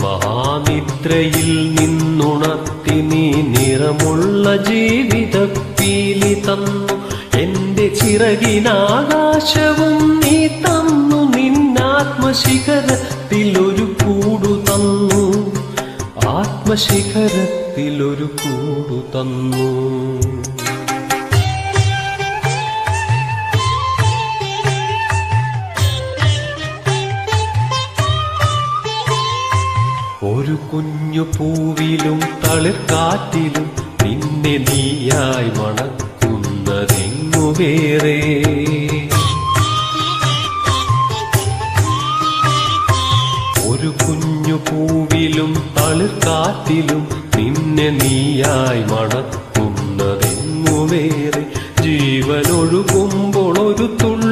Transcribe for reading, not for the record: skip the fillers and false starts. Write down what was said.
മഹാനിദ്രയിൽ നിന്നുണർത്തി നീ നിറമുള്ള ജീവിതപ്പീലി തന്നു. എന്റെ ചിറകിനാകാശവും നീ തന്നു. നിന്നാത്മശിഖരത്തിലൊരു കൂടു തന്നു. ആത്മശിഖരത്തിലൊരു കൂടു തന്നു. ഒരു കുഞ്ഞു പൂവിലും തളിർക്കാറ്റിലും നിന്നെ നീയായി മണക്കുന്നതെങ്ങു വേറെ. ഒരു കുഞ്ഞു പൂവിലും തളിർക്കാറ്റിലും നിന്നെ നീയായി മണക്കുന്നതെങ്ങു വേറെ. ജീവനൊഴുകുമ്പോൾ ഒരു തുള്ളി